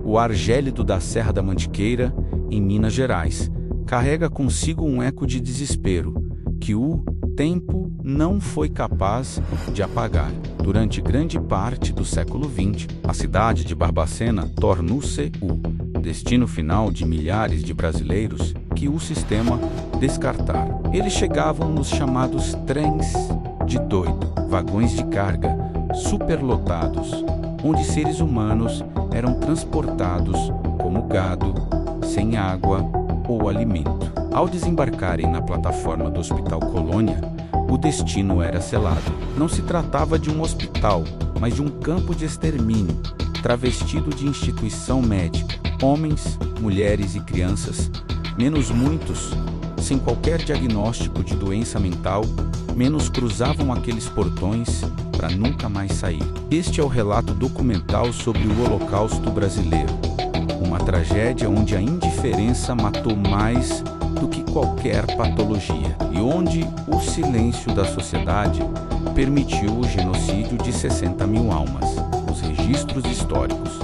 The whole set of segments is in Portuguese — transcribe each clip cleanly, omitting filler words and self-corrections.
O ar gélido da Serra da Mantiqueira, em Minas Gerais, carrega consigo um eco de desespero que o tempo não foi capaz de apagar. Durante grande parte do século XX, a cidade de Barbacena tornou-se o destino final de milhares de brasileiros que o sistema descartar. Eles chegavam nos chamados trens de doido, vagões de carga superlotados, onde seres humanos eram transportados como gado, sem água ou alimento. Ao desembarcarem na plataforma do Hospital Colônia, o destino era selado. Não se tratava de um hospital, mas de um campo de extermínio, travestido de instituição médica. Homens, mulheres e crianças, menos muitos, sem qualquer diagnóstico de doença mental, menos cruzavam aqueles portões para nunca mais sair. Este é o relato documental sobre o Holocausto brasileiro, uma tragédia onde a indiferença matou mais do que qualquer patologia e onde o silêncio da sociedade permitiu o genocídio de 60 mil almas. Os registros históricos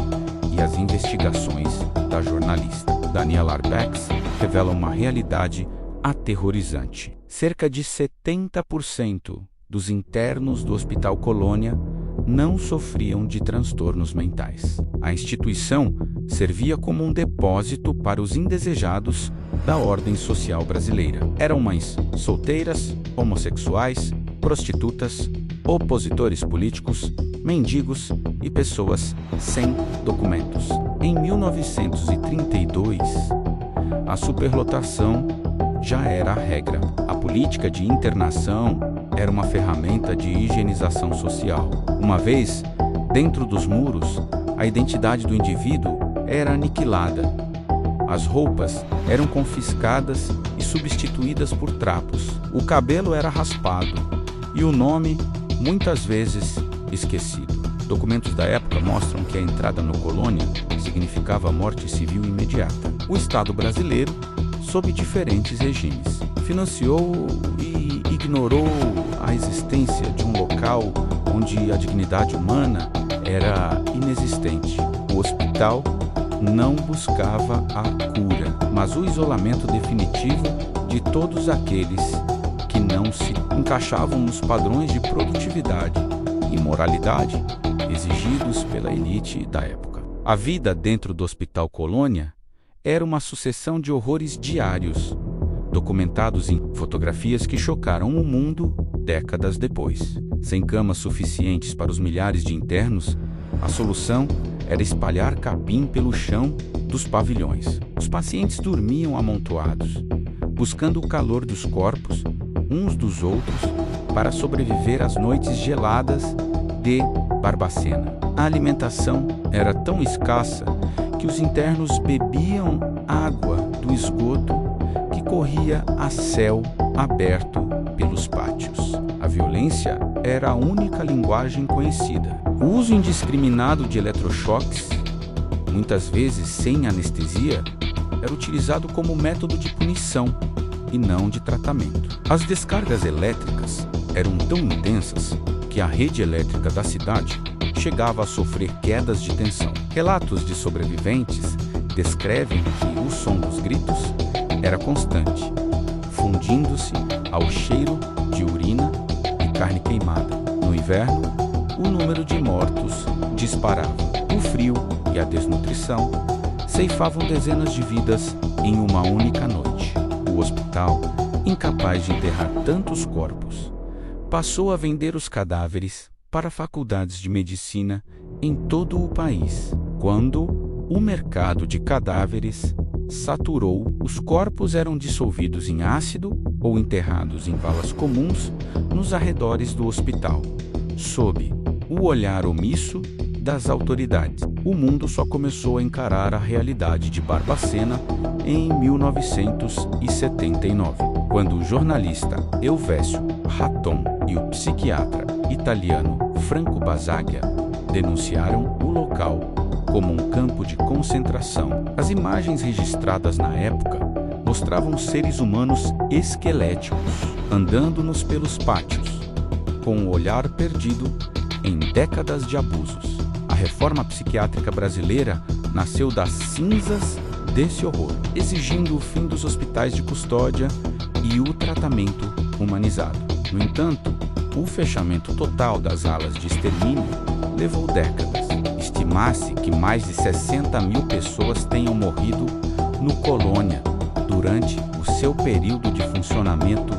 e as investigações da jornalista Daniela Arbex revelam uma realidade aterrorizante. Cerca de 70% dos internos do Hospital Colônia não sofriam de transtornos mentais. A instituição servia como um depósito para os indesejados da ordem social brasileira. Eram mães solteiras, homossexuais, prostitutas, opositores políticos, mendigos e pessoas sem documentos. Em 1932, a superlotação já era a regra. A política de internação era uma ferramenta de higienização social. Uma vez dentro dos muros, a identidade do indivíduo era aniquilada. As roupas eram confiscadas e substituídas por trapos. O cabelo era raspado e o nome, muitas vezes, esquecido. Documentos da época mostram que a entrada no Colônia significava morte civil imediata. O Estado brasileiro, sob diferentes regimes, financiou e ignorou a existência de um local onde a dignidade humana era inexistente. O hospital não buscava a cura, mas o isolamento definitivo de todos aqueles que não se encaixavam nos padrões de produtividade e moralidade exigidos pela elite da época. A vida dentro do Hospital Colônia era uma sucessão de horrores diários, documentados em fotografias que chocaram o mundo décadas depois. Sem camas suficientes para os milhares de internos, a solução era espalhar capim pelo chão dos pavilhões. Os pacientes dormiam amontoados, buscando o calor dos corpos uns dos outros para sobreviver às noites geladas de Barbacena. A alimentação era tão escassa que os internos bebiam água do esgoto que corria a céu aberto pelos pátios. A violência era a única linguagem conhecida. O uso indiscriminado de eletrochoques, muitas vezes sem anestesia, era utilizado como método de punição e não de tratamento. As descargas elétricas eram tão intensas que a rede elétrica da cidade chegava a sofrer quedas de tensão. Relatos de sobreviventes descrevem que o som dos gritos era constante, fundindo-se ao cheiro de urina e carne queimada. No inverno, o número de mortos disparava. O frio e a desnutrição ceifavam dezenas de vidas em uma única noite. O hospital, incapaz de enterrar tantos corpos, passou a vender os cadáveres para faculdades de medicina em todo o país. Quando o mercado de cadáveres saturou, os corpos eram dissolvidos em ácido ou enterrados em valas comuns nos arredores do hospital, sob o olhar omisso das autoridades. O mundo só começou a encarar a realidade de Barbacena em 1979, quando o jornalista Elvésio Ratton e o psiquiatra italiano Franco Basaglia denunciaram o local como um campo de concentração. As imagens registradas na época mostravam seres humanos esqueléticos andando pelos pátios, com o olhar perdido em décadas de abusos. A reforma psiquiátrica brasileira nasceu das cinzas desse horror, exigindo o fim dos hospitais de custódia e o tratamento humanizado. No entanto, o fechamento total das alas de extermínio levou décadas. Estima-se que mais de 60 mil pessoas tenham morrido no Colônia durante o seu período de funcionamento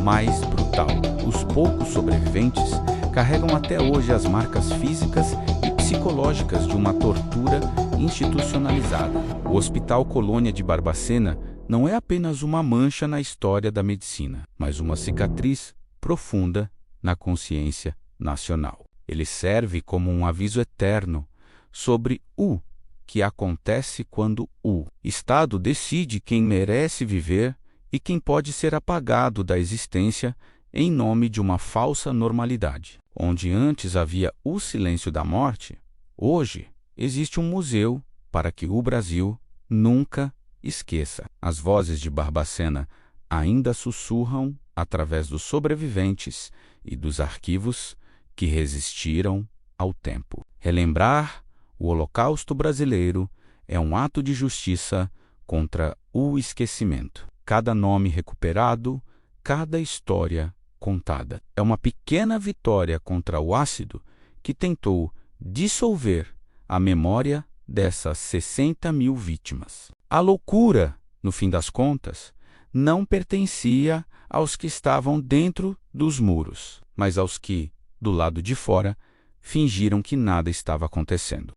mais brutal. Os poucos sobreviventes carregam até hoje as marcas físicas e psicológicas de uma tortura institucionalizada. O Hospital Colônia de Barbacena não é apenas uma mancha na história da medicina, mas uma cicatriz profunda na consciência nacional. Ele serve como um aviso eterno sobre o que acontece quando o Estado decide quem merece viver e quem pode ser apagado da existência em nome de uma falsa normalidade. Onde antes havia o silêncio da morte, hoje existe um museu para que o Brasil nunca esqueça. As vozes de Barbacena ainda sussurram através dos sobreviventes e dos arquivos que resistiram ao tempo. Relembrar o Holocausto brasileiro é um ato de justiça contra o esquecimento. Cada nome recuperado, cada história contada. É uma pequena vitória contra o ácido que tentou dissolver a memória dessas 60 mil vítimas. A loucura, no fim das contas, não pertencia aos que estavam dentro dos muros, mas aos que, do lado de fora, fingiram que nada estava acontecendo.